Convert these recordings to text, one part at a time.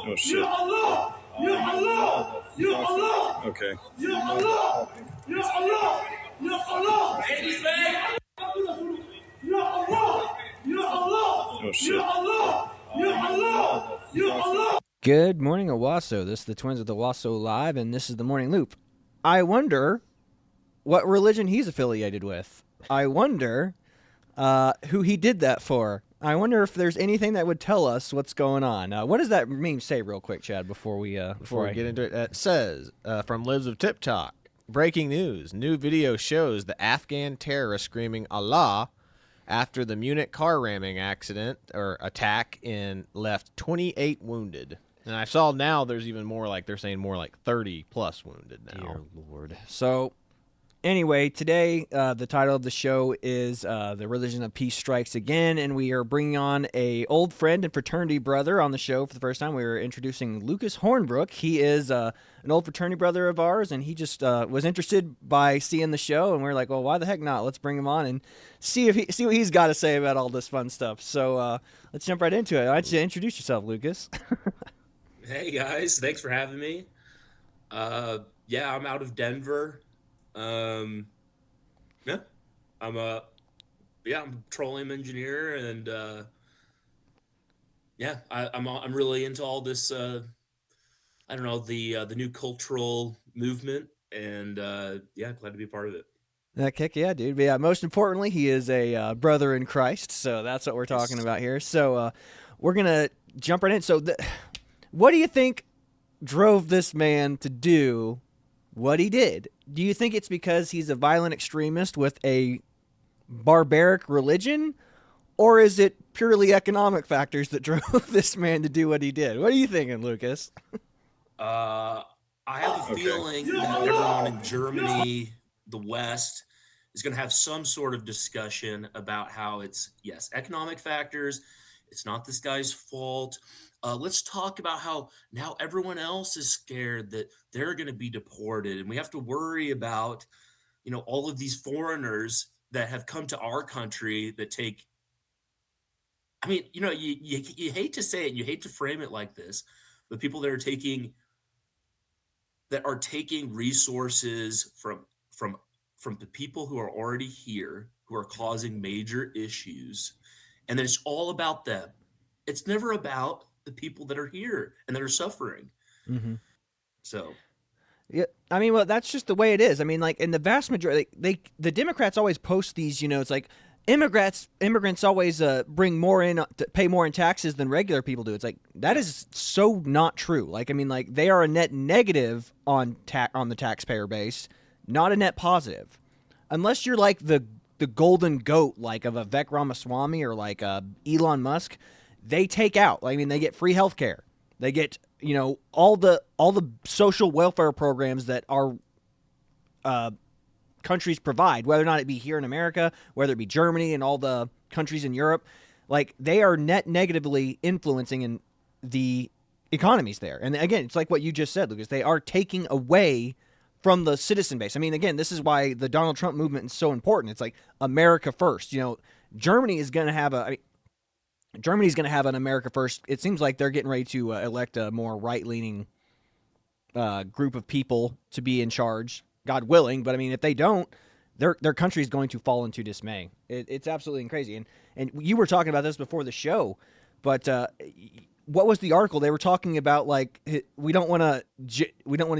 Oh shit. Ya Allah! Ya Allah! Ya Allah! Okay. Ya Allah! Ya Allah! Ya Allah! Ya Allah! Ya Allah! Oh shit. Ya Allah! Ya Allah! Ya Allah! Good morning, Owasso. This is the Twins of the Owasso Live, and this is the Morning Loop. I wonder what religion he's affiliated with. I wonder who he did that for. I wonder if there's anything that would tell us what's going on. What does that meme say, real quick, Chad? Before we get into it, it says from Lives of Tip Talk, breaking news: new video shows the Afghan terrorist screaming Allah after the Munich car ramming accident or attack left 28 wounded. And I saw now there's even more, like they're saying more like 30 plus wounded now. Dear Lord. So, anyway, today the title of the show is The Religion of Peace Strikes Again, and we are bringing on a old friend and fraternity brother on the show for the first time. We are introducing Lucas Hornbrook. He is an old fraternity brother of ours, and he just was interested by seeing the show, and we are like, well, why the heck not? Let's bring him on and see what he's got to say about all this fun stuff. So let's jump right into it. I'd like you to introduce yourself, Lucas. Hey guys, thanks for having me. Yeah, I'm out of Denver. I'm a petroleum engineer, and I'm really into all this. I don't know, the new cultural movement, and glad to be a part of it. Heck yeah, dude. But yeah, most importantly, he is a brother in Christ, so that's what we're talking about here. So we're gonna jump right in. So, what do you think drove this man to do what he did? Do you think it's because he's a violent extremist with a barbaric religion, or is it purely economic factors that drove this man to do what he did? What are you thinking, Lucas? I have a feeling that everyone in Germany, the West, is going to have some sort of discussion about how it's, yes, economic factors. It's not this guy's fault. Let's talk about how now everyone else is scared that they're going to be deported, and we have to worry about, all of these foreigners that have come to our country that take. I mean, you hate to say it, you hate to frame it like this, but people that are taking resources from the people who are already here, who are causing major issues, and then it's all about them. It's never about the people that are here and that are suffering. Mm-hmm. So, yeah, I mean, well, that's just the way it is. I mean, like in the vast majority, the Democrats always post these. It's like immigrants always bring more in, pay more in taxes than regular people do. It's like that is so not true. Like, I mean, like they are a net negative on the taxpayer base, not a net positive, unless you're like the golden goat, like of a Vivek Ramaswamy or like Elon Musk. They take out. I mean, they get free health care. They get, all the social welfare programs that our countries provide, whether or not it be here in America, whether it be Germany and all the countries in Europe. Like, they are net negatively influencing in the economies there. And again, it's like what you just said, Lucas. They are taking away from the citizen base. I mean, again, this is why the Donald Trump movement is so important. It's like America first. Germany is going to have Germany's going to have an America first. It seems like they're getting ready to elect a more right-leaning group of people to be in charge, God willing. But I mean, if they don't, their country is going to fall into dismay. It's absolutely crazy. And you were talking about this before the show, but what was the article they were talking about? Like, we don't want to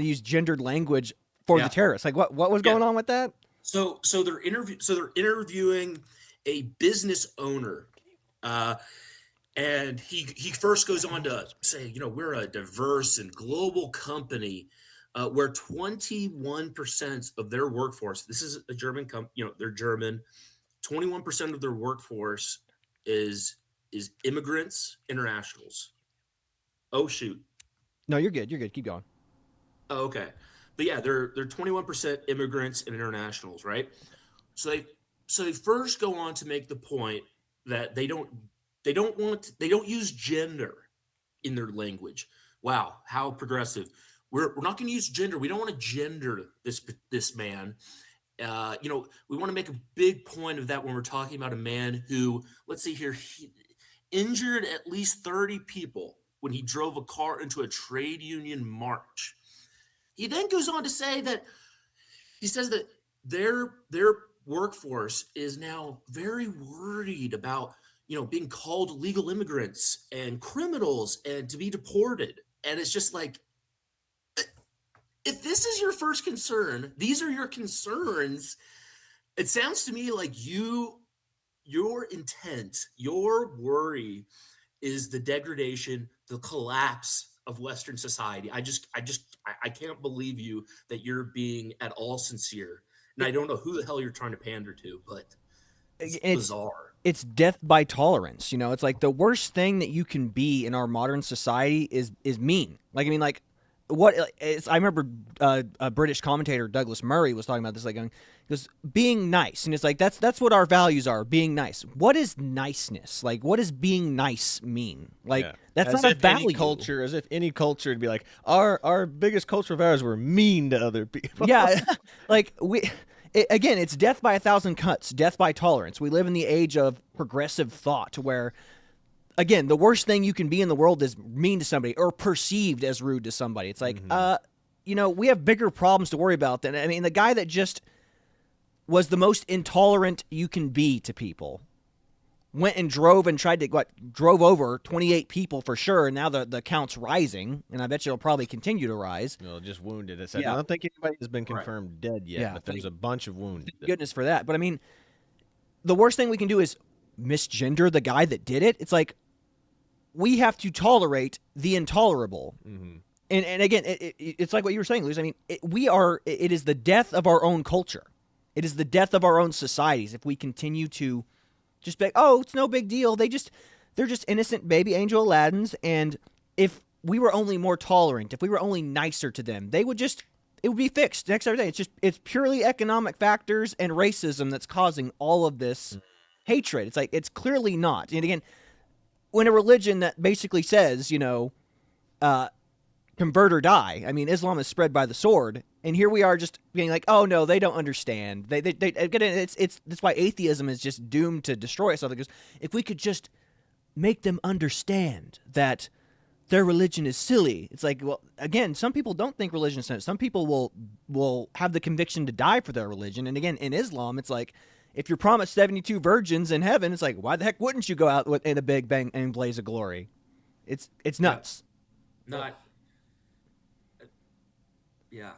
use gendered language for the terrorists. Like, what was going on with that? So they're interviewing a business owner. And he first goes on to say, we're a diverse and global company where 21% of their workforce, this is a German company, they're German, 21% of their workforce is immigrants, internationals. Oh, shoot. No, you're good. You're good. Keep going. Oh, okay. But yeah, they're 21% immigrants and internationals, right? So they first go on to make the point that they don't use gender in their language. Wow, how progressive. We're not going to use gender. We don't want to gender this man. We want to make a big point of that when we're talking about a man who, let's see here, he injured at least 30 people when he drove a car into a trade union march. He then goes on to say that he says that their workforce is now very worried about, being called legal immigrants and criminals and to be deported. And it's just like, if this is your first concern, these are your concerns. It sounds to me like your intent, your worry is the degradation, the collapse of Western society. I can't believe you that you're being at all sincere. And I don't know who the hell you're trying to pander to, but it's bizarre. It's death by tolerance. It's like the worst thing that you can be in our modern society is mean. Like, I mean, like, I remember a British commentator, Douglas Murray, was talking about this, like, because being nice, and it's like that's what our values are, being nice. What is niceness? Like, what does being nice mean? Like, that's as not a if value. As if any culture would be like, our biggest cultural values were mean to other people. Yeah, like again, it's death by 1,000 cuts, death by tolerance. We live in the age of progressive thought where, again, the worst thing you can be in the world is mean to somebody or perceived as rude to somebody. It's like, we have bigger problems to worry about than, I mean, the guy that just was the most intolerant you can be to people went and drove over 28 people for sure, and now the count's rising, and I bet you it'll probably continue to rise. No, just wounded. I don't think anybody has been confirmed dead yet, but there's a bunch of wounded. Thank goodness for that. But I mean, the worst thing we can do is misgender the guy that did it. It's like, we have to tolerate the intolerable. Mm-hmm. And again, it's like what you were saying, Luz. I mean, it is the death of our own culture. It is the death of our own societies if we continue to just be like, oh, it's no big deal. They're just innocent baby angel Aladdins. And if we were only more tolerant, if we were only nicer to them, it would be fixed next every day. It's purely economic factors and racism that's causing all of this hatred. It's like, it's clearly not. And again, when a religion that basically says, convert or die. I mean, Islam is spread by the sword, and here we are just being like, oh no, they don't understand. That's why atheism is just doomed to destroy itself. Because if we could just make them understand that their religion is silly, it's like, well, again, some people don't think religion is silly. Some people will have the conviction to die for their religion, and again, in Islam, it's like, if you're promised 72 virgins in heaven, it's like, why the heck wouldn't you go out in a big bang and blaze of glory? It's nuts. Not. Yeah,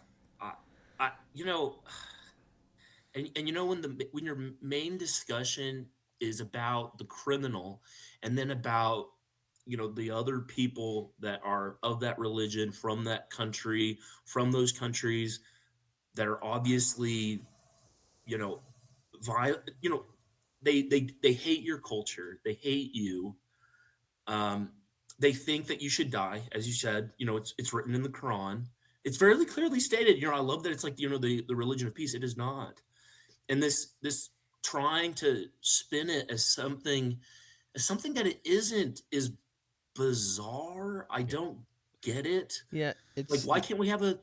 when your main discussion is about the criminal, and then about the other people that are of that religion, from that country, from those countries that are obviously violent, they hate your culture, they hate you. They think that you should die, as you said. It's written in the Quran. It's very clearly stated. I love that it's like the religion of peace. It is not, and this trying to spin it as something that it isn't is bizarre. I don't get it. Yeah, it's like, why can't we have an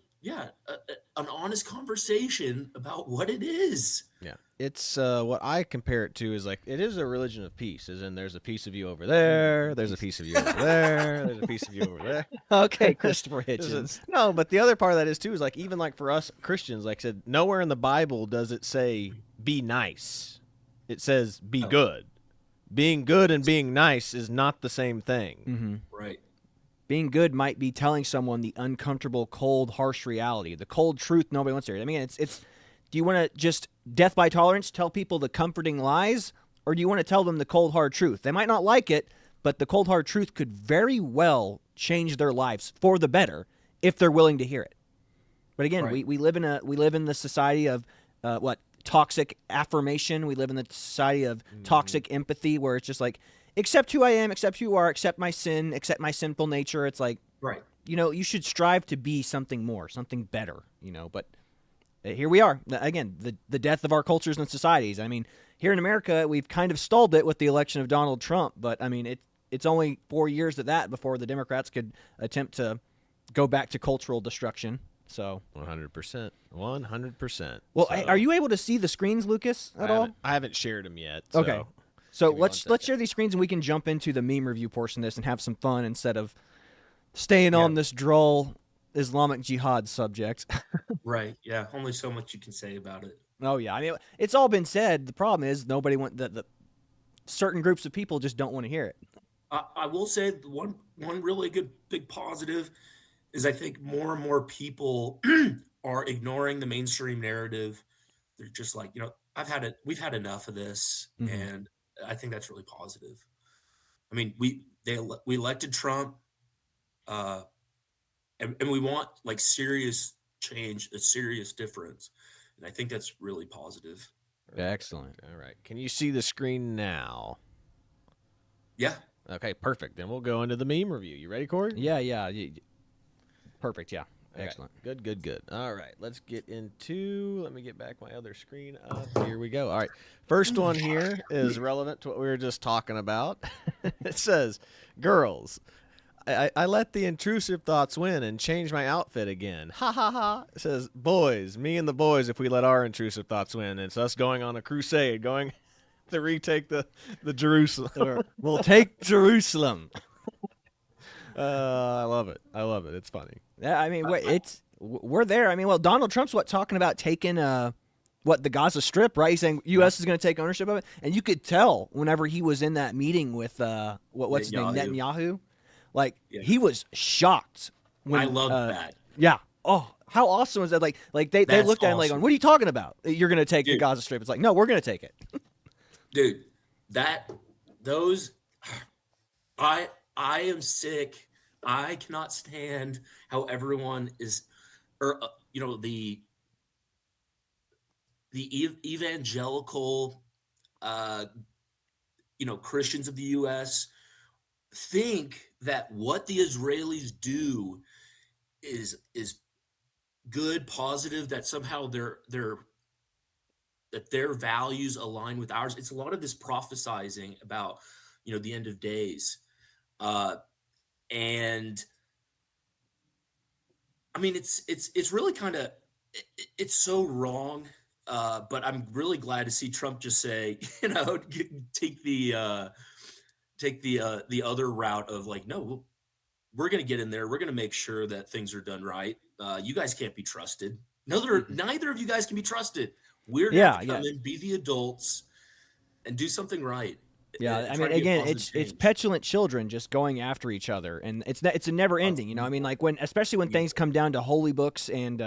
honest conversation about what it is? Yeah, it's what I compare it to is like, it is a religion of peace, as in there's a piece of you over there, there's a piece of you over there, there's a piece of you over there. Okay, Christopher Hitchens. No, but the other part of that is too, is like, even like for us Christians, like I said, nowhere in the Bible does it say be nice. It says be good. Being good and being nice is not the same thing. Mm-hmm. Right. Being good might be telling someone the uncomfortable, cold, harsh reality, the cold truth nobody wants to hear. I mean, it's. Do you want to just death by tolerance, tell people the comforting lies, or do you want to tell them the cold, hard truth? They might not like it, but the cold, hard truth could very well change their lives for the better if they're willing to hear it. But again, right. we live in the society of toxic affirmation. We live in the society of toxic empathy, where it's just like, accept who I am, accept who you are, accept my sin, accept my sinful nature. It's like, right. You should strive to be something more, something better. But here we are again, the death of our cultures and societies. I mean, here in America, we've kind of stalled it with the election of Donald Trump, but I mean, it's only 4 years of that before the Democrats could attempt to go back to cultural destruction. So 100%, 100%. Well, are you able to see the screens, Lucas, at all? I haven't shared them yet. Okay. So let's share these screens, and we can jump into the meme review portion of this and have some fun instead of Staying Yeah. on this droll Islamic Jihad subject. Right. Yeah. Only so much you can say about it. Oh yeah, I mean it's all been said. The problem is nobody want the certain groups of people just don't want to hear it. I will say one really good big positive is I think more and more people are ignoring the mainstream narrative. They're just like, I've had it. We've had enough of this, Mhm. and I think that's really positive. I mean, we elected Trump, uh, and we want like serious change, a serious difference, and I think that's really positive. Excellent. All right. Can you see the screen now? Yeah. Okay, perfect. Then we'll go into the meme review. You ready, Corey? Yeah. Perfect. Yeah. Okay. Excellent. Good. All right, let's get into. Let me get back my other screen up. Here we go. All right, first one here is relevant to what we were just talking about. It says, "Girls, I let the intrusive thoughts win and change my outfit again. Ha ha ha." It says, "Boys, me and the boys, if we let our intrusive thoughts win, it's us going on a crusade, going to retake the Jerusalem." We'll take Jerusalem. I love it. It's funny. Yeah, I mean, we're there. I mean, well, Donald Trump's talking about taking the Gaza Strip, right? He's saying U.S. is going to take ownership of it, and you could tell whenever he was in that meeting with what's his name, Netanyahu, like he was shocked. When I love that. Yeah. Oh, how awesome is that? Like they looked at him like, "What are you talking about? You're going to take the Gaza Strip?" It's like, no, we're going to take it. Dude, I am sick. I cannot stand how everyone is, or the evangelical, Christians of the U.S. think that what the Israelis do is good, positive. That somehow their values align with ours. It's a lot of this prophesizing about the end of days, and I mean it's really kind of it's so wrong. But I'm really glad to see Trump just say, take the other route of like, no, we're going to get in there. We're going to make sure that things are done right. You guys can't be trusted. Neither of you guys can be trusted. We're going to have to come in, be the adults, and do something right. Yeah, I mean, again, it's petulant children just going after each other, and it's a never ending. I mean, like especially when things come down to holy books and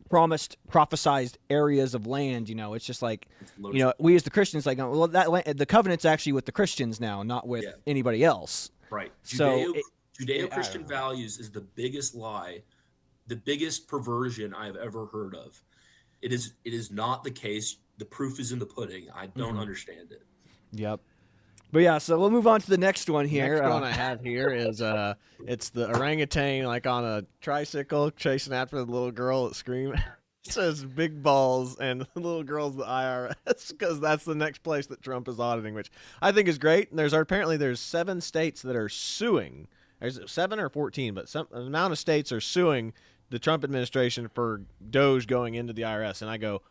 prophesized areas of land. It's just like we as the Christians like, well, the covenant's actually with the Christians now, not with anybody else. Right. So Judeo-Christian values is the biggest lie, the biggest perversion I've ever heard of. It is not the case. The proof is in the pudding. I don't understand it. Yep. But yeah, so we'll move on to the next one here. Next one I have here is it's the orangutan like on a tricycle chasing after the little girl that screams. It says big balls and the little girl's the IRS because that's the next place that Trump is auditing, which I think is great. And apparently there's 7 states that are suing. There's 7 or 14, but some amount of states are suing the Trump administration for Doge going into the IRS. And I go,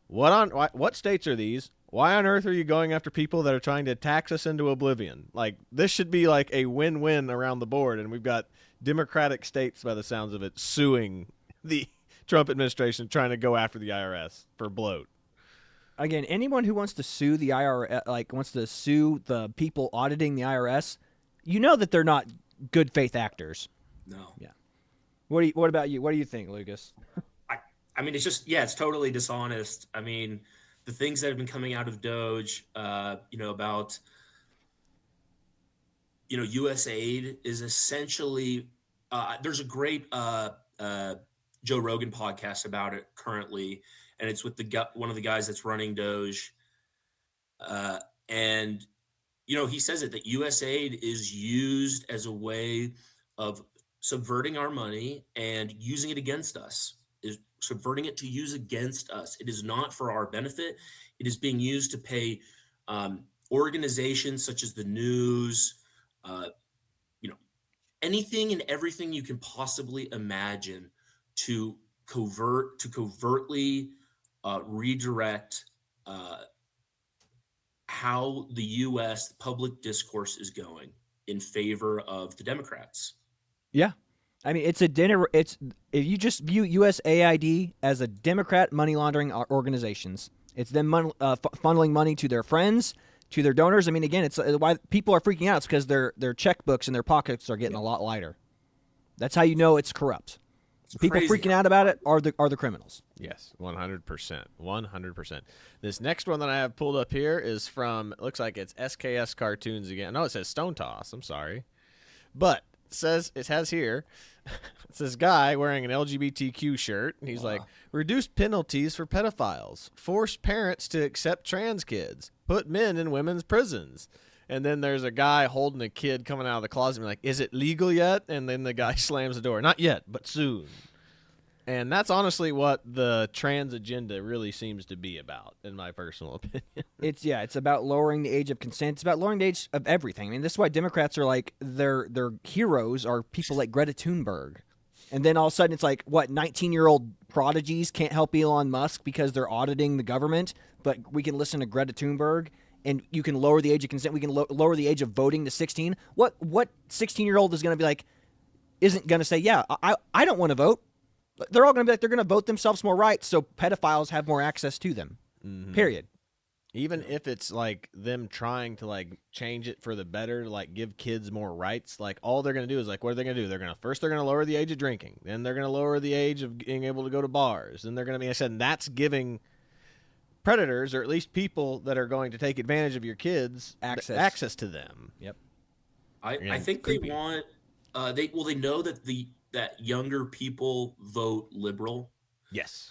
what states are these? Why on earth are you going after people that are trying to tax us into oblivion? Like, this should be like a win-win around the board, and we've got Democratic states, by the sounds of it, suing the Trump administration, trying to go after the IRS for bloat. Again, anyone who wants to sue the IRS, wants to sue the people auditing the IRS, that they're not good faith actors. No. Yeah. What about you? What do you think, Lucas? I mean, it's just, it's totally dishonest. I mean, the things that have been coming out of Doge, about, U.S. aid is essentially, there's a great Joe Rogan podcast about it currently, and it's with one of the guys that's running Doge. And, he says it that U.S. aid is used as a way of subverting our money and using it against us. Is subverting it to use against us. It is not for our benefit. It is being used to pay organizations such as the news, anything and everything you can possibly imagine to covertly redirect how the U.S. public discourse is going. in favor of the Democrats. Yeah. I mean, it's if you just view USAID as a Democrat money laundering organizations, it's them funneling money to their friends, to their donors. I mean, again, it's why people are freaking out. It's because their checkbooks and their pockets are getting a lot lighter. That's how you know it's corrupt. It's People crazy. freaking out about it are the criminals. Yes, 100%. 100%. This next one that I have pulled up here is from, looks like it's SKS Cartoons again. No, it says Stone Toss. I'm sorry. But it has here, it's this guy wearing an LGBTQ shirt. And he's like, reduce penalties for pedophiles, force parents to accept trans kids, put men in women's prisons. And then there's a guy holding a kid coming out of the closet and like, is it legal yet? And then the guy slams the door. Not yet, but soon. And that's honestly what the trans agenda really seems to be about, in my personal opinion. It's about lowering the age of consent. It's about lowering the age of everything. I mean, this is why Democrats are like, their heroes are people like Greta Thunberg. And then all of a sudden it's like, what, 19-year-old prodigies can't help Elon Musk because they're auditing the government, but we can listen to Greta Thunberg. And you can lower the age of consent. We can lower the age of voting to 16. What 16-year-old is going to be like? Isn't going to say, yeah, I don't want to vote. They're all going to be like, they're going to vote themselves more rights, so pedophiles have more access to them. Mm-hmm. Period. Even if it's like them trying to like change it for the better, to like give kids more rights, like all they're going to do is like, what are they going to do? They're going to lower the age of drinking. Then they're going to lower the age of being able to go to bars. Then they're going to be, I said, and that's giving predators, or at least people that are going to take advantage of your kids, access to them. Yep. I think creepy. They want they know that that younger people vote liberal. Yes.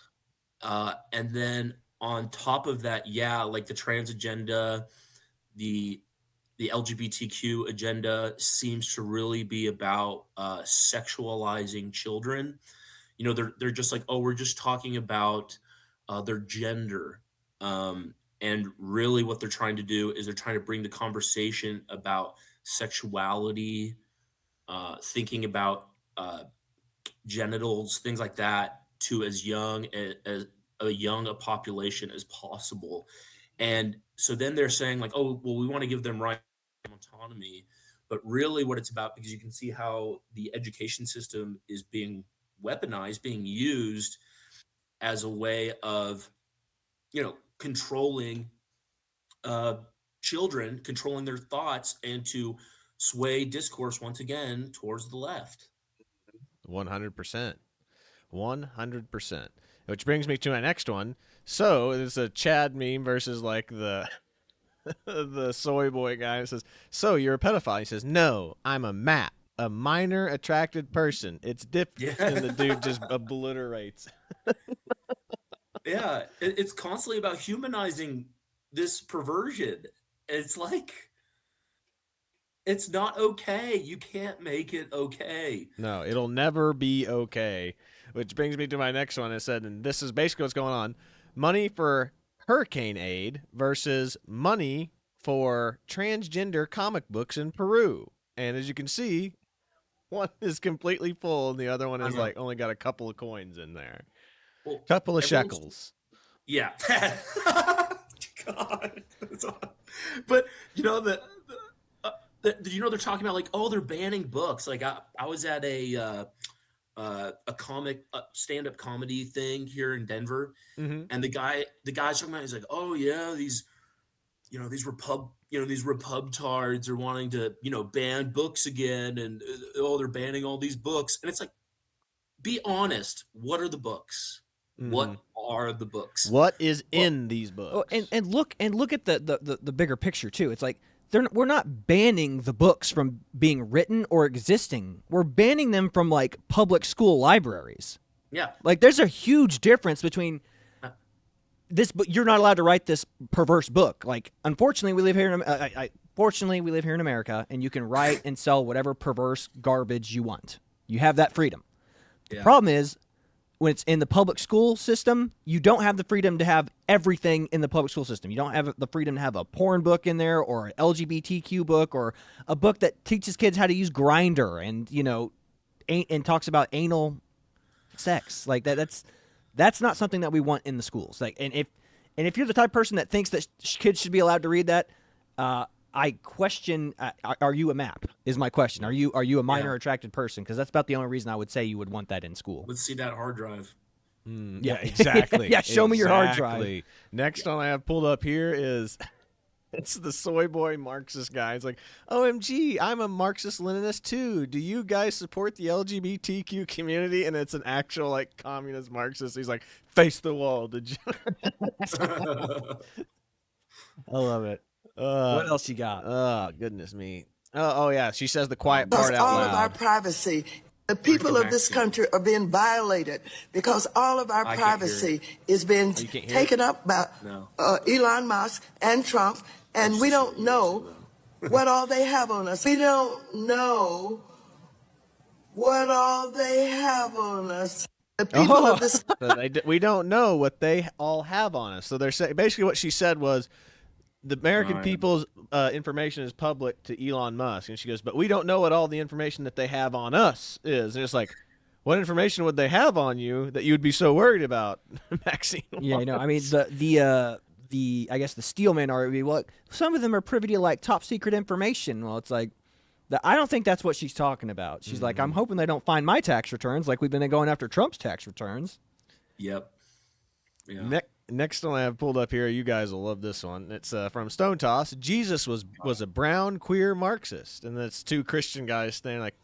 And then on top of that, like the trans agenda, the LGBTQ agenda seems to really be about sexualizing children. You know, they're just like, oh, we're just talking about their gender. And really what they're trying to do is they're trying to bring the conversation about sexuality, thinking about genitals, things like that, to as young as a population as possible. And so then they're saying like, oh, well, we want to give them right autonomy. But really what it's about, because you can see how the education system is being weaponized, being used as a way of, controlling children, controlling their thoughts, and to sway discourse once again towards the left. 100%. 100%. Which brings me to my next one. So it's a Chad meme versus like the the soy boy guy. It says, so you're a pedophile. He says, no, I'm a MAP, a minor attracted person. It's different. Yeah. And the dude just obliterates. Yeah, it's constantly about humanizing this perversion. It's like, it's not okay. You can't make it okay. No, it'll never be okay. Which brings me to my next one. It said, and this is basically what's going on. Money for hurricane aid versus money for transgender comic books in Peru. And as you can see, one is completely full and the other one is like only got a couple of coins in there. Well, couple of shekels. Yeah. God. But they're talking about like, oh, they're banning books. Like I was at a comic stand-up comedy thing here in Denver, and the guy's talking about, he's like, oh yeah, these repubtards are wanting to ban books again, and they're banning all these books, and it's like, be honest, what are the books? What are the books? What is in these books? Oh, and look at the bigger picture too. It's like we're not banning the books from being written or existing. We're banning them from like public school libraries. Yeah. Like there's a huge difference between this book. You're not allowed to write this perverse book. Like, unfortunately, we live here in America, and you can write and sell whatever perverse garbage you want. You have that freedom. The problem is, when it's in the public school system, you don't have the freedom to have everything in the public school system. You don't have the freedom to have a porn book in there, or an LGBTQ book, or a book that teaches kids how to use Grindr and talks about anal sex. Like that's not something that we want in the schools. Like, and if you're the type of person that thinks that kids should be allowed to read that, I question. Are you a map? Is my question. Are you a minor attracted person? Because that's about the only reason I would say you would want that in school. Let's see that hard drive. Yeah, exactly. Yeah, show me your hard drive. Exactly. Next one I have pulled up here is it's the soy boy Marxist guy. It's like, OMG, I'm a Marxist-Leninist too. Do you guys support the LGBTQ community? And it's an actual like communist Marxist. He's like, face the wall. Did you? I love it. What else you got? Oh, goodness me. Oh, yeah. She says the quiet part out all loud. of our privacy. The people of this country are being violated because all of our privacy is being taken up by Elon Musk and Trump, and we don't know what all they have on us. We don't know what all they have on us. The people of this. We don't know what they all have on us. So they're saying basically what she said was the American people's information is public to Elon Musk, and she goes, but we don't know what all the information that they have on us is. And it's like, what information would they have on you that you would be so worried about, Maxine? Yeah, I know. I mean, the I guess the Steelman argument would be, well, some of them are privy to like top secret information. Well, it's like, I don't think that's what she's talking about. She's like, I'm hoping they don't find my tax returns like we've been going after Trump's tax returns. Yep. Yeah. Next one I have pulled up here, you guys will love this one. It's from Stone Toss. Jesus was a brown queer Marxist, and that's two Christian guys standing like,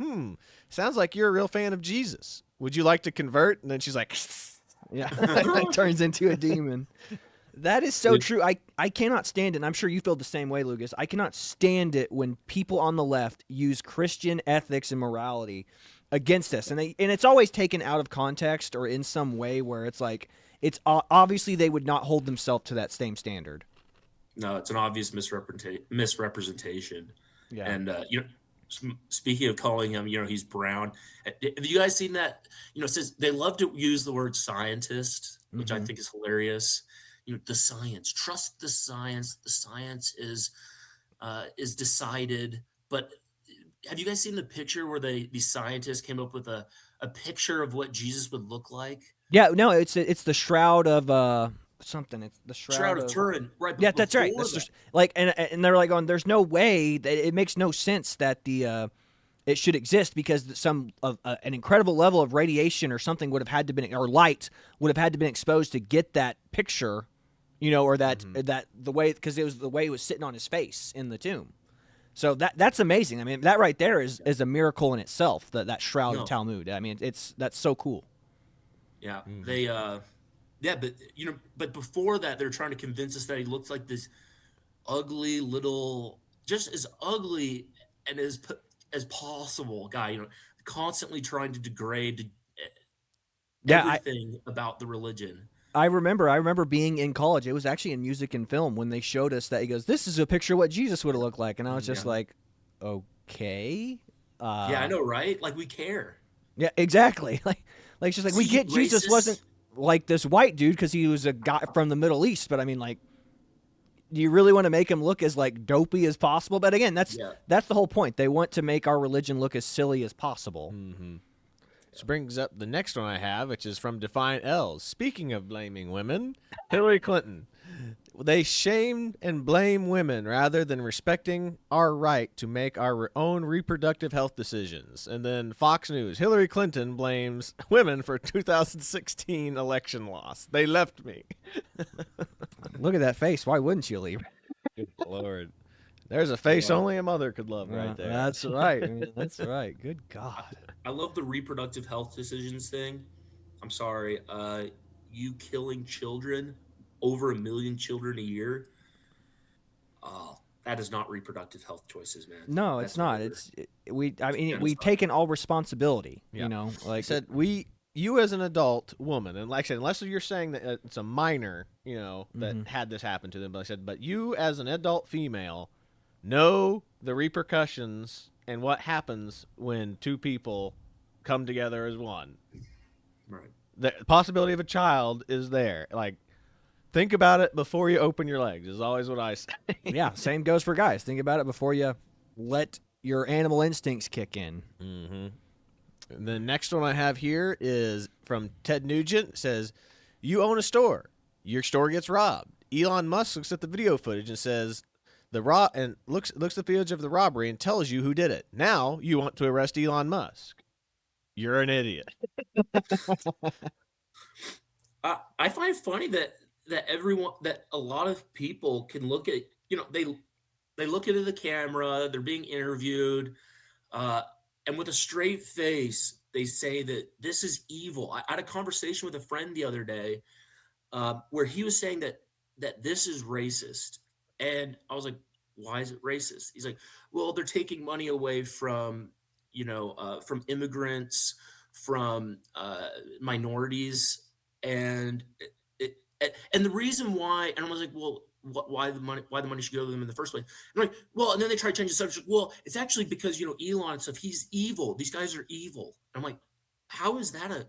sounds like you're a real fan of Jesus. Would you like to convert? And then she's like, yeah, it turns into a demon. That is so true. I cannot stand it, and I'm sure you feel the same way, Lucas. I cannot stand it when people on the left use Christian ethics and morality against us, and it's always taken out of context or in some way where it's like, it's obviously they would not hold themselves to that same standard. No, it's an obvious misrepresentation. Yeah. And speaking of calling him, he's brown. Have you guys seen that? It says they love to use the word scientist, which I think is hilarious. The science, trust the science. The science is decided. But have you guys seen the picture where the scientists came up with a picture of what Jesus would look like? Yeah, no, it's the shroud of something. It's the shroud of Turin, right? Yeah, that's right. That's just, like, and they're like, there's no way that it makes no sense that it should exist because some of an incredible level of radiation or something would have had to been, or light would have had to been exposed to get that picture, or that the way, because it was the way it was sitting on his face in the tomb. So that's amazing. I mean, that right there is a miracle in itself. That shroud of Talmud. I mean, that's so cool. Yeah, but before that, they're trying to convince us that he looks like this ugly little, just as ugly and as possible guy. Constantly trying to degrade everything about the religion. I remember being in college. It was actually in music and film when they showed us that. He goes, "This is a picture of what Jesus would have looked like," and I was just like, "Okay." Yeah, I know, right? Like, we care. Yeah, exactly. Like she's like, we get Jesus wasn't like this white dude because he was a guy from the Middle East, but I mean, like, do you really want to make him look as like dopey as possible? But again, that's the whole point. They want to make our religion look as silly as possible. This brings up the next one I have, which is from Defiant L's. Speaking of blaming women, Hillary Clinton. They shame and blame women rather than respecting our right to make our own reproductive health decisions. And then Fox News. Hillary Clinton blames women for 2016 election loss. They left me. Look at that face. Why wouldn't you leave? Good Lord. There's a face only a mother could love right there. That's right. I mean, that's right. Good God. I love the reproductive health decisions thing. I'm sorry. You killing children, over 1 million children a year. That is not reproductive health choices, man. No, it's not. We've taken all responsibility. Yeah. Like I said, you as an adult woman, and like I said, unless you're saying that it's a minor, that had this happen to them, but I said, but you as an adult female know the repercussions and what happens when two people come together as one. Right. The possibility of a child is there. Like, think about it before you open your legs is always what I say. Yeah, same goes for guys. Think about it before you let your animal instincts kick in. And the next one I have here is from Ted Nugent. It says, you own a store. Your store gets robbed. Elon Musk looks at the video footage and says, and looks the footage of the robbery and tells you who did it. Now you want to arrest Elon Musk. You're an idiot. I find it funny that a lot of people can look at, they look into the camera, they're being interviewed, and with a straight face, they say that this is evil. I had a conversation with a friend the other day where he was saying that this is racist. And I was like, why is it racist? He's like, well, they're taking money away from, from immigrants, from minorities. And and the reason why, and I was like, well, why the money should go to them in the first place? And I'm like, well, and then they try to change the subject. Well, it's actually because, Elon and stuff, he's evil. These guys are evil. And I'm like, how is that an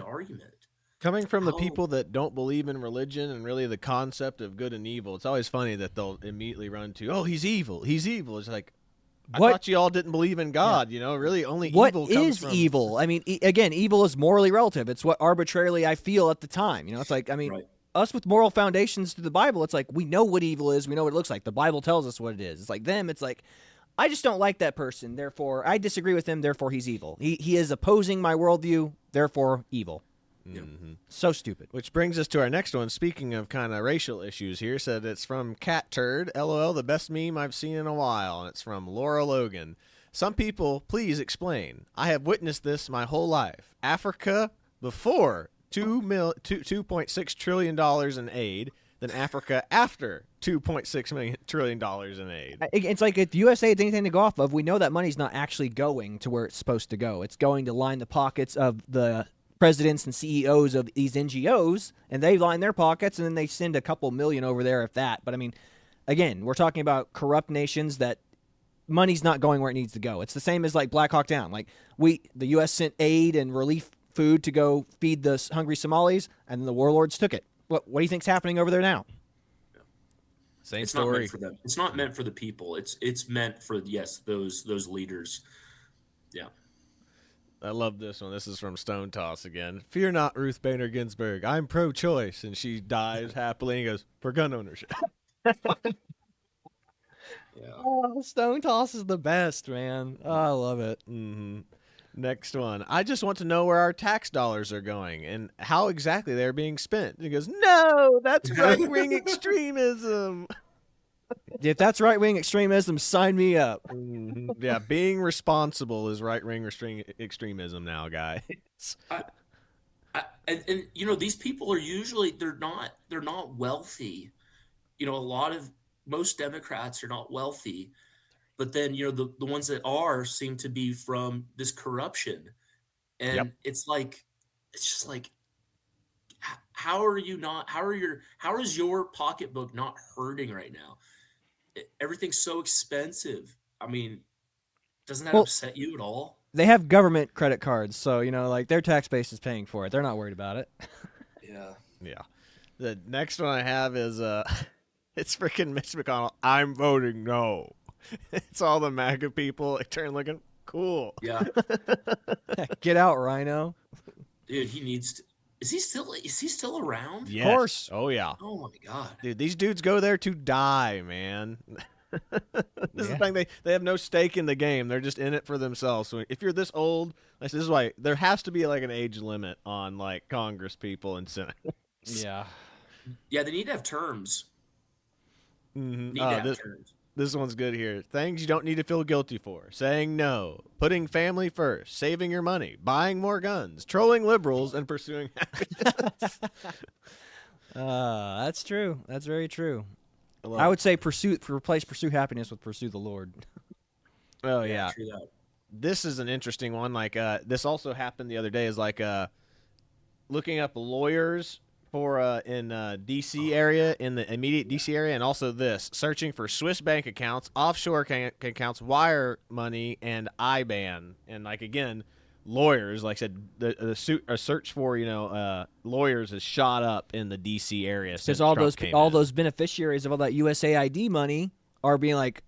argument? Coming from the people that don't believe in religion and really the concept of good and evil, it's always funny that they'll immediately run to, oh, he's evil. He's evil. It's like, I thought you all didn't believe in God, really only evil comes from... What is evil? I mean, again, evil is morally relative. It's what arbitrarily I feel at the time. It's like, I mean, right. Us with moral foundations to the Bible, it's like, we know what evil is. We know what it looks like. The Bible tells us what it is. It's like them. It's like, I just don't like that person. Therefore, I disagree with him. Therefore, he's evil. He is opposing my worldview. Therefore, evil. Mm-hmm. So stupid. Which brings us to our next one. Speaking of kind of racial issues here, said it's from Cat Turd. LOL, the best meme I've seen in a while. And it's from Laura Logan. Some people, please explain. I have witnessed this my whole life. Africa before $2.6 trillion in aid, then Africa after $2.6 trillion in aid. It's like if USA has anything to go off of, we know that money's not actually going to where it's supposed to go. It's going to line the pockets of the presidents and CEOs of these NGOs, and they line their pockets, and then they send a couple million over there, if that. But I mean, again, we're talking about corrupt nations that money's not going where it needs to go. It's the same as like Black Hawk Down. Like the U.S. sent aid and relief food to go feed the hungry Somalis, and then the warlords took it. What do you think's happening over there now? Same story. Not meant for them. It's not meant for the people. It's meant for those leaders. Yeah. I love this one. This is from Stone Toss again. Fear not, Ruth Bader Ginsburg. I'm pro-choice, and she dies happily and goes for gun ownership. Yeah. Oh, Stone Toss is the best, man. Oh, I love it. Mm-hmm. Next one. I just want to know where our tax dollars are going and how exactly they're being spent. And he goes, no, that's right-wing extremism. If that's right-wing extremism, sign me up. Mm-hmm. Yeah, being responsible is right-wing extremism now, guys. And these people are usually they're not wealthy. Most Democrats are not wealthy. But then, the ones that seem to be from this corruption. And yep. it's just like, how is your pocketbook not hurting right now? Everything's so expensive. I mean, doesn't that upset you at all? They have government credit cards. So, like their tax base is paying for it. They're not worried about it. Yeah. Yeah. The next one I have is, it's freaking Mitch McConnell. I'm voting no. It's all the MAGA people turn looking cool. Yeah. Get out, Rhino. Dude, he needs to. Is he still around? Yes. Of course. Oh yeah. Oh my God. Dude, these dudes go there to die, man. This is the thing. They have no stake in the game. They're just in it for themselves. So if you're this old, this is why there has to be like an age limit on like Congress people and Senate. Yeah. Yeah, they need to have terms. Mm-hmm. Need to have terms. This one's good here. Things you don't need to feel guilty for. Saying no. Putting family first. Saving your money. Buying more guns. Trolling liberals and pursuing happiness. That's true. That's very true. I would say replace pursue happiness with pursue the Lord. Oh, yeah. True that. This is an interesting one. Like, this also happened the other day is like looking up lawyers for in DC area, in the immediate DC area, and also this searching for Swiss bank accounts, offshore accounts, wire money, and IBAN. And like again, lawyers, like I said, the search for lawyers has shot up in the DC area because all those beneficiaries of all that USAID money are being like,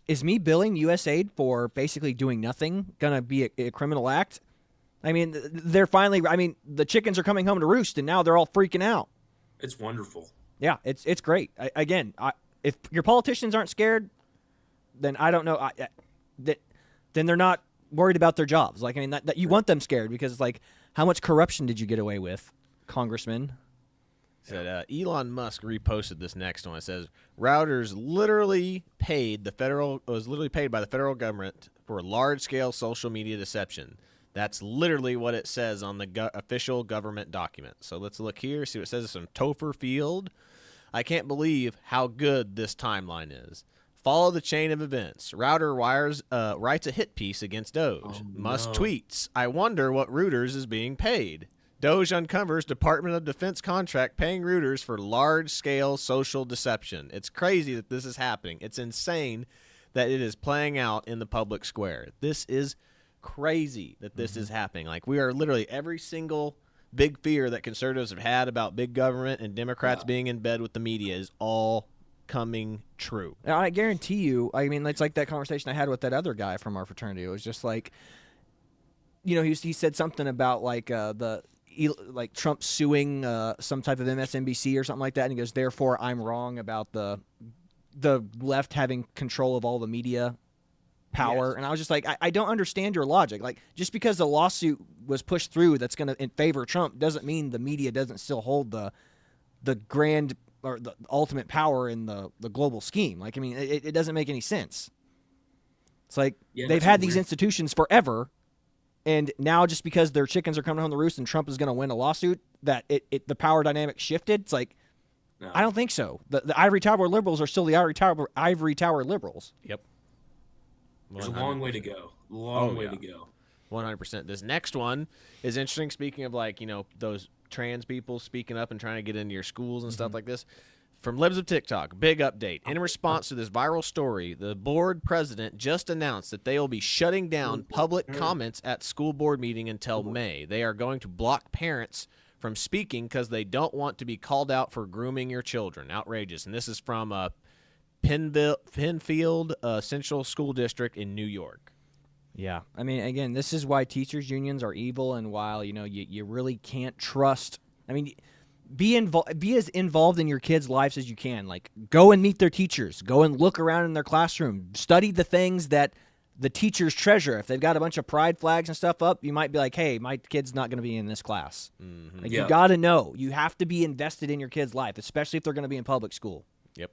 is me billing USAID for basically doing nothing gonna be a criminal act? I mean, the chickens are coming home to roost, and now they're all freaking out. It's wonderful. Yeah, it's great. if your politicians aren't scared, then I don't know. Then they're not worried about their jobs. Like, I mean, that you want them scared because it's like, how much corruption did you get away with, Congressman? Said Elon Musk reposted this next one. It says routers was literally paid by the federal government for large-scale social media deception. That's literally what it says on the official government document. So let's look here, see what it says. It's from Topher Field. I can't believe how good this timeline is. Follow the chain of events. Router writes a hit piece against Doge. Musk tweets, I wonder what Reuters is being paid. Doge uncovers Department of Defense contract paying Reuters for large-scale social deception. It's crazy that this is happening. It's insane that it is playing out in the public square. This is crazy that this is happening. Like, we are literally every single big fear that conservatives have had about big government and Democrats being in bed with the media is all coming true. Now, I guarantee you, I mean, it's like that conversation I had with that other guy from our fraternity. It was just like, you know, he said something about like Trump suing some type of MSNBC or something like that, and he goes, therefore I'm wrong about the left having control of all the media power. Yes. And I was just like, I don't understand your logic. Like, just because the lawsuit was pushed through that's going to favor Trump doesn't mean the media doesn't still hold the grand or the ultimate power in the global scheme. Like, I mean, it doesn't make any sense. It's like they've had these institutions forever, and now just because their chickens are coming home the roost and Trump is going to win a lawsuit, that the power dynamic shifted. It's like, no. I don't think so. The ivory tower liberals are still the ivory tower liberals. Yep. There's a long way to go. Long way to go. 100%. This next one is interesting. Speaking of, like, you know, those trans people speaking up and trying to get into your schools and stuff like this. From Libs of TikTok, big update. In response to this viral story, the board president just announced that they will be shutting down public comments at school board meeting until May. They are going to block parents from speaking because they don't want to be called out for grooming your children. Outrageous. And this is from Penfield Central School District in New York. Yeah. I mean, again, this is why teachers' unions are evil, and while, you know, you really can't trust. I mean, be as involved in your kids' lives as you can. Like, go and meet their teachers. Go and look around in their classroom. Study the things that the teachers treasure. If they've got a bunch of pride flags and stuff up, you might be like, hey, my kid's not going to be in this class. Like, you got to know. You have to be invested in your kid's life, especially if they're going to be in public school. Yep.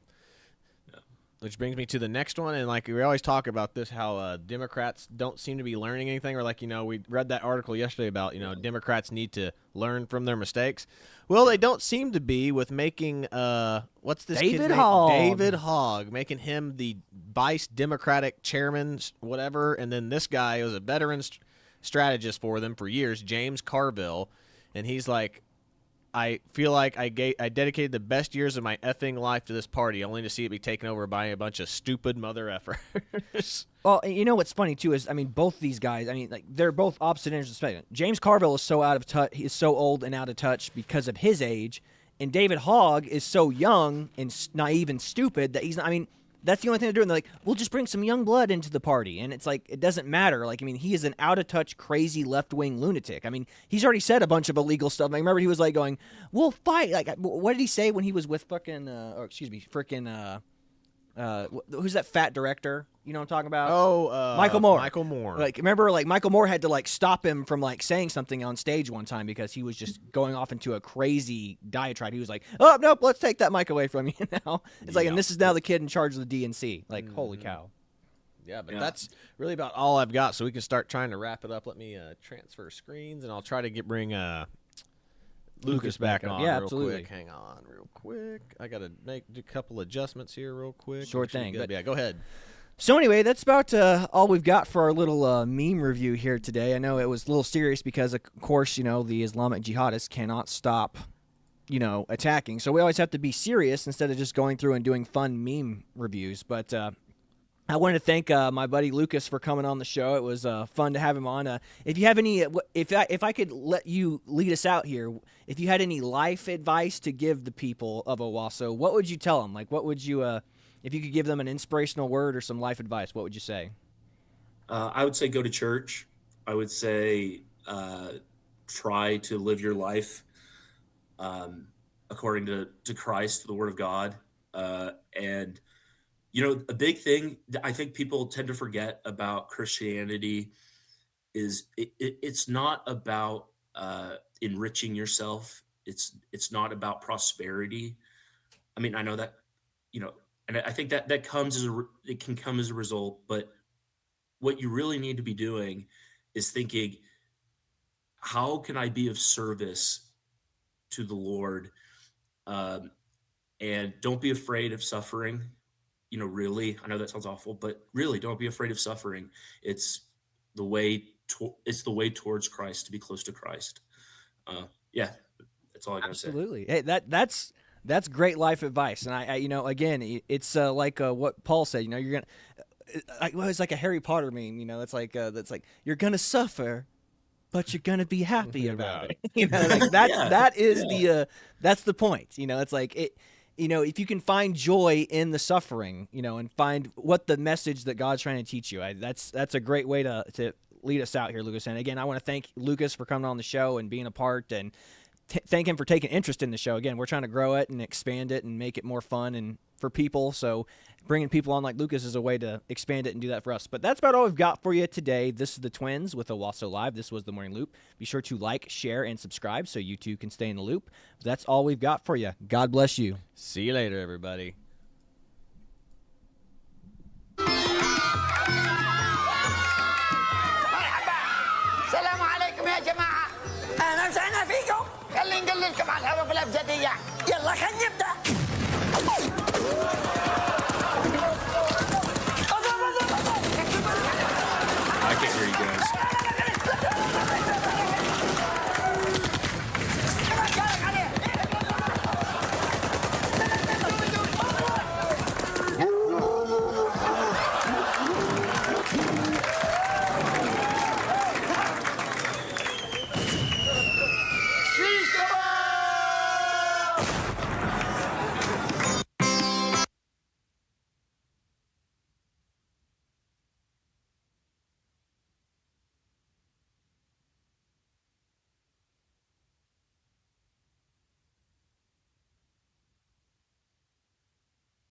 Which brings me to the next one, and like we always talk about this, how Democrats don't seem to be learning anything. Or like, you know, we read that article yesterday about, you know, Democrats need to learn from their mistakes. Well, they don't seem to be with making what's this David kid's name? Hogg. David Hogg, making him the vice Democratic chairman, whatever. And then this guy was a veteran strategist for them for years, James Carville, and he's like, I feel like I dedicated the best years of my effing life to this party, only to see it be taken over by a bunch of stupid mother effers. Well, you know what's funny too is, I mean, both these guys, I mean, like, they're both opposite ends of the spectrum. James Carville is so out of touch. He is so old and out of touch because of his age, and David Hogg is so young and naive and stupid that he's not. I mean, that's the only thing they're doing. They're like, we'll just bring some young blood into the party. And it's like, it doesn't matter. Like, I mean, he is an out-of-touch, crazy left-wing lunatic. I mean, he's already said a bunch of illegal stuff. I remember he was like going, we'll fight. Like, what did he say when he was with fucking, who's that fat director? You know what I'm talking about? Oh, Michael Moore. Michael Moore. Like, remember, like, Michael Moore had to, like, stop him from, like, saying something on stage one time because he was just going off into a crazy diatribe. He was like, oh, nope, let's take that mic away from you now. It's like, and this is now the kid in charge of the DNC. Like, holy cow. Yeah, but that's really about all I've got, so we can start trying to wrap it up. Let me transfer screens, and I'll try to bring Lucas back on real quick. Hang on real quick. I got to make a couple adjustments here real quick. Sure thing. But yeah, go ahead. So anyway, that's about all we've got for our little meme review here today. I know it was a little serious because, of course, you know, the Islamic jihadists cannot stop, you know, attacking. So we always have to be serious instead of just going through and doing fun meme reviews. But I wanted to thank my buddy Lucas for coming on the show. It was fun to have him on. If you have any, if I could let you lead us out here, if you had any life advice to give the people of Owasso, what would you tell them? Like, what would you, if you could give them an inspirational word or some life advice, what would you say? I would say go to church. I would say try to live your life according to Christ, the Word of God, And, you know, a big thing that I think people tend to forget about Christianity is it's not about enriching yourself. It's not about prosperity. I mean, I know that, you know, and I think that comes as it can come as a result, but what you really need to be doing is thinking, how can I be of service to the Lord? And don't be afraid of suffering. You know, really, I know that sounds awful, but really, don't be afraid of suffering. It's the way. It's the way towards Christ, to be close to Christ. Yeah, that's all I gotta say. Absolutely. Hey, that's great life advice. And I you know, again, it's like what Paul said. You know, you're gonna. Well, it's like a Harry Potter meme. You know, it's like that's like you're gonna suffer, but you're gonna be happy about it. You know, like that's the point. You know, it's like it. You know, if you can find joy in the suffering, you know, and find what the message that God's trying to teach you, that's a great way to lead us out here, Lucas. And again, I want to thank Lucas for coming on the show and being a part, and thank him for taking interest in the show. Again, we're trying to grow it and expand it and make it more fun and for people. So bringing people on like Lucas is a way to expand it and do that for us. But that's about all we've got for you today. This is the Twins with Owasso Live. This was the Morning Loop. Be sure to like, share, and subscribe so you too can stay in the loop. That's all we've got for you. God bless you. See you later, everybody. السلام عليكم يا جماعة. أهلا وسهلا فيكم. خلينا نقللكم على الحروف الأبجدية. يلا خلينا نبدأ. I can't hear you guys.